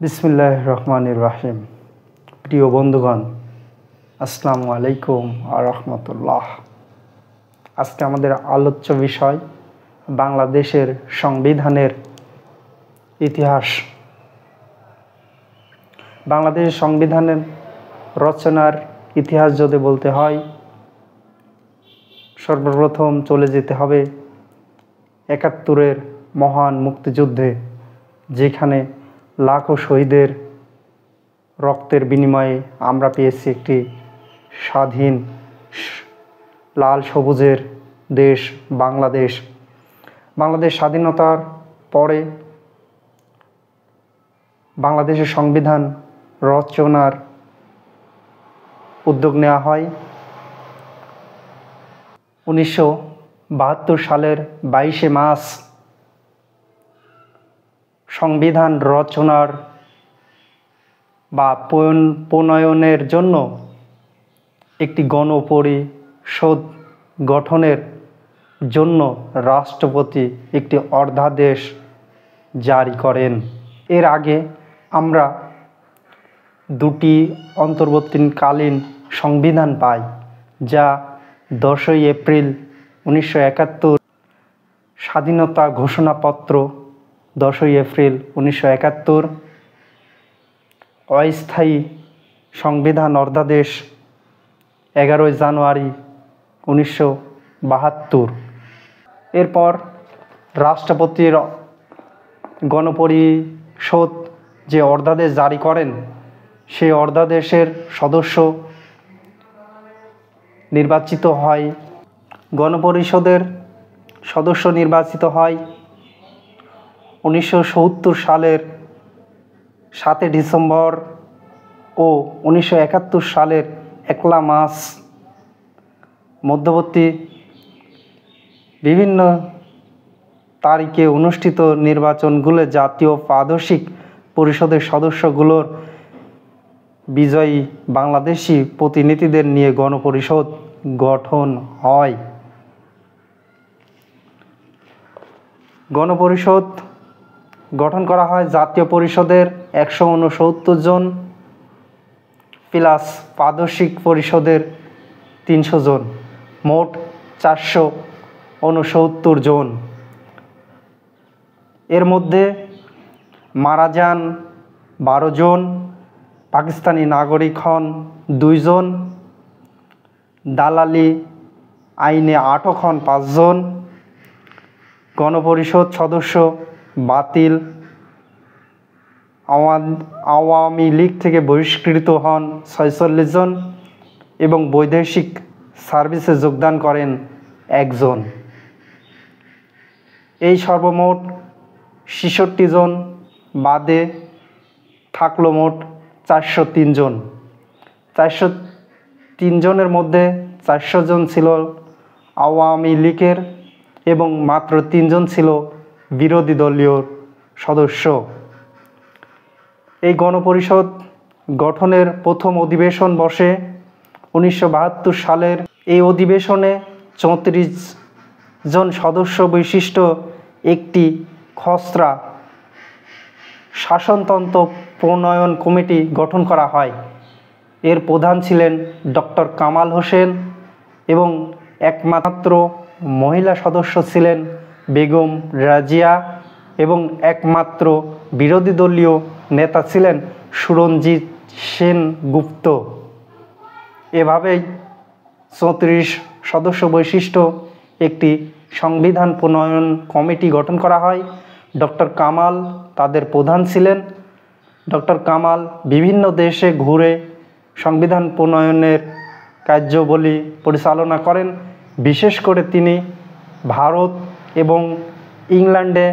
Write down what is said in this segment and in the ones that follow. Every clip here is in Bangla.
বিসমিল্লাহির রহমানির রহিম। প্রিয় বন্ধুগণ, আসসালামু আলাইকুম ওয়া রাহমাতুল্লাহ। আজকে আমাদের আলোচ্য বিষয় বাংলাদেশের সংবিধানের ইতিহাস। বাংলাদেশের সংবিধানের রচনার ইতিহাস যদি বলতে হয়, সর্বপ্রথম চলে যেতে হবে ৭১-এর মহান মুক্তিযুদ্ধে, যেখানে লাখো শহীদের রক্তের বিনিময়ে আমরা পেয়েছি একটি স্বাধীন লাল সবুজের দেশ বাংলাদেশ। বাংলাদেশ স্বাধীনতার পরে বাংলাদেশের সংবিধান রচনার উদ্যোগ নেওয়া হয় ১৯৭২ সালের ২২শে মার্চ। সংবিধান রচনার বা প্রণয়নের জন্য একটি গণপরিষদ গঠনের জন্য রাষ্ট্রপতি একটি অধ্যাদেশ জারি করেন। এর আগে আমরা দুটি অন্তর্বর্তীকালীন সংবিধান পাই, যা ১০ই এপ্রিল ১৯৭১ স্বাধীনতা ঘোষণাপত্র, ১০ই এপ্রিল ১৯৭১ অস্থায়ী সংবিধান অধ্যাদেশ, ১১ই জানুয়ারি ১৯৭২। এরপর রাষ্ট্রপতির গণপরিষদ যে অধ্যাদেশ জারি করেন, সেই অধ্যাদেশের সদস্য নির্বাচিত হয়। গণপরিষদের সদস্য নির্বাচিত হয় ১৯৭০ সালের ৭ ডিসেম্বর ও ১৯৭১ সালের ১ মার্চ। মধ্যবর্তী বিভিন্ন তারিখে অনুষ্ঠিত নির্বাচনগুলো জাতীয় প্রাদেশিক পরিষদের সদস্যগুলোর বিজয়ী বাংলাদেশি প্রতিনিধিদের নিয়ে গণপরিষদ গঠন হয়। গণপরিষদ গঠন করা হয় জাতীয় পরিষদের ১৬৯ জন প্লাস প্রাদেশিক পরিষদের ৩০০ জন, মোট ৪৬৯ জন। এর মধ্যে মারা যান ১২ জন, পাকিস্তানি নাগরিক হন ২ জন, দালালি আইনে আটক হন ৫ জন, গণপরিষদ সদস্য বাতিল, আওয়ামী লীগ থেকে বহিষ্কৃত হন ৪৬ জন এবং বৈদেশিক সার্ভিসে যোগদান করেন ১ জন। এই সর্বমোট ৬৬ জন বাদে থাকলো মোট ৪০৩ জন। ৪০৩ জনের মধ্যে ৪০০ জন ছিল আওয়ামী লীগের এবং মাত্র ৩ জন ছিল বিরোধী দলীয় সদস্য। এই গণপরিষদ গঠনের প্রথম অধিবেশন বসে ১৯৭২ সালের। এই অধিবেশনে ৩৪ জন সদস্য বিশিষ্ট একটি খসড়া শাসনতন্ত্র প্রণয়ন কমিটি গঠন করা হয়। এর প্রধান ছিলেন ডক্টর কামাল হোসেন এবং একমাত্র মহিলা সদস্য ছিলেন বেগম রাজিয়া এবং একমাত্র বিরোধী দলীয় নেতা ছিলেন সুরঞ্জিত সেনগুপ্ত। এভাবেই ৩৪ সদস্য বিশিষ্ট একটি সংবিধান প্রণয়ন কমিটি গঠন করা হয়। ডক্টর কামাল তাদের প্রধান ছিলেন। ডক্টর কামাল বিভিন্ন দেশে ঘুরে সংবিধান প্রণয়নের কার্যাবলী পরিচালনা করেন। বিশেষ করে তিনি ভারত এবং ইংল্যান্ডে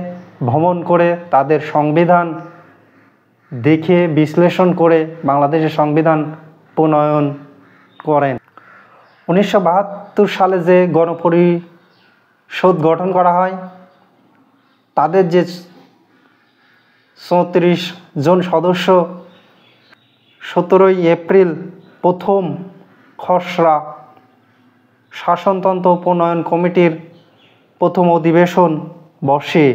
ভ্রমণ করে তাদের সংবিধান দেখে বিশ্লেষণ করে বাংলাদেশের সংবিধান প্রণয়ন করেন। ১৯৭২ সালে যে গণপরিষদ গঠন করা হয়, তাদের যে ৩৪ জন সদস্য ১৭ই এপ্রিল প্রথম খসড়া শাসনতন্ত্র প্রণয়ন কমিটির প্রথম অধিবেশন বসে।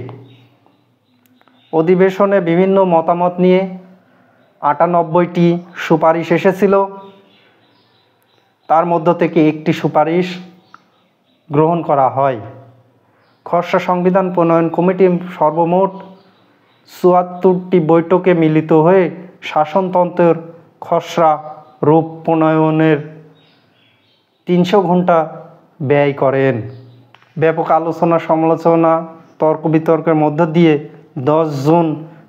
অধিবেশনে বিভিন্ন মতামত নিয়ে 98টি সুপারিশ এসেছিল। তার মধ্য থেকে একটি সুপারিশ গ্রহণ করা হয়। খসড়া সংবিধান প্রণয়ন কমিটি সর্বমোট ৭৪টি বৈঠকে মিলিত হয়ে শাসনতন্ত্রের খসড়া রূপ প্রণয়নের ৩০০ ঘন্টা ব্যয় করেন। ব্যাপক আলোচনা সমালোচনা তর্ক বিতর্কের মধ্য দিয়ে 10 জুন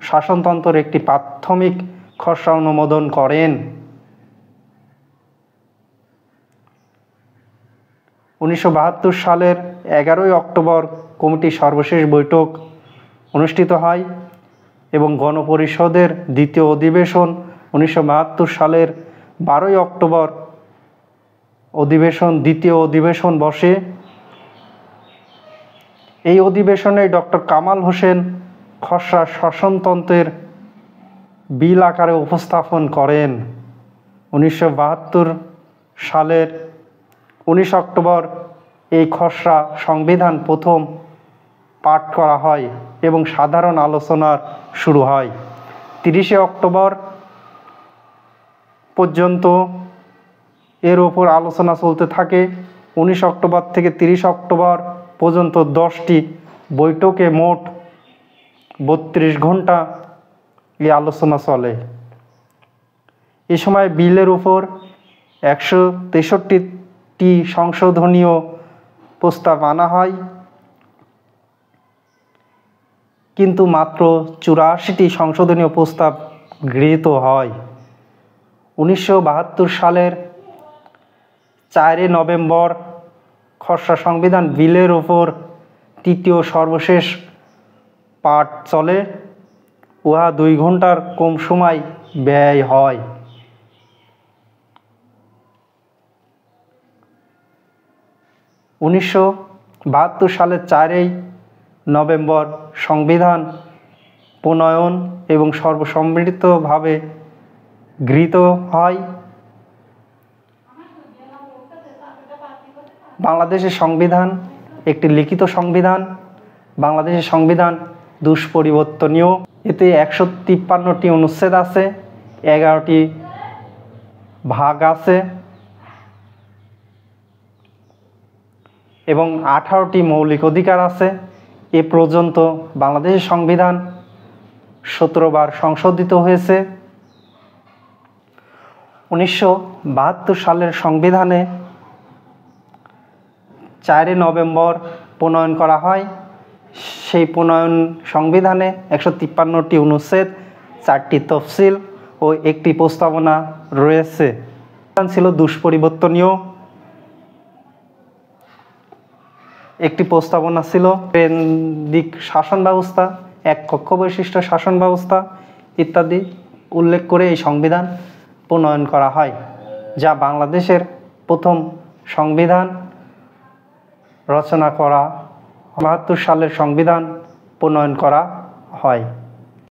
শাসনতন্ত্রের একটি প্রাথমিক খসড়া অনুমোদন করেন। 1972 সালের 11 অক্টোবর কমিটির সর্বশেষ বৈঠক অনুষ্ঠিত হয় এবং গণপরিষদের দ্বিতীয় অধিবেশন 1972 সালের 12 অক্টোবর দ্বিতীয় অধিবেশন বসে। এই অধিবেশনে ডক্টর কামাল হোসেন খসড়া শাসনতন্ত্রের বিল আকারে উপস্থাপন করেন। 1972 সালের 19 অক্টোবর এই খসড়া সংবিধান প্রথম পাঠ করা হয় এবং সাধারণ আলোচনার শুরু হয়। 30 অক্টোবর পর্যন্ত এর ওপর আলোচনা চলতে থাকে। 19 অক্টোবর থেকে 30 অক্টোবর পর্যন্ত 10টি বৈঠকে মোট 32 ঘন্টা এই আলোচনা চলে। এ সময় বিলের উপর 163টি সংশোধনীয় প্রস্তাব আনা হয়, কিন্তু মাত্র 84টি সংশোধনীয় প্রস্তাব গৃহীত হয়। 1972 সালের 4 নভেম্বর খসড়া সংবিধান বিলের উপর তৃতীয় সর্বশেষ পাঠ চলে। উহা 2 ঘন্টার কম সময় ব্যয় হয়। 1972 সালের 4 নভেম্বর সংবিধান প্রণয়ন এবং সর্বসম্মতিভাবে গৃহীত হয়। বাংলাদেশের সংবিধান একটি লিখিত সংবিধান। বাংলাদেশের সংবিধান দুষ্পরিবর্তনীয়। এতে 153টি অনুচ্ছেদ আছে, 11টি ভাগ আছে এবং 18টি মৌলিক অধিকার আছে। এ পর্যন্ত বাংলাদেশের সংবিধান 17 বার সংশোধিত হয়েছে। 1972 সালের সংবিধানে 4 নভেম্বর প্রণয়ন করা হয়। সেই প্রণয়ন সংবিধানে 153টি অনুচ্ছেদ, 4টি তফসিল ও একটি প্রস্তাবনা রয়েছে। সংবিধান ছিল দুষ্পরিবর্তনীয়। একটি প্রস্তাবনা ছিল কেন্দ্রিক শাসন ব্যবস্থা, এক কক্ষ বৈশিষ্ট্য শাসন ব্যবস্থা ইত্যাদি উল্লেখ করে এই সংবিধান প্রণয়ন করা হয়, যা বাংলাদেশের প্রথম সংবিধান রচনা করা। 72 সালের সংবিধান প্রণয়ন করা হয়।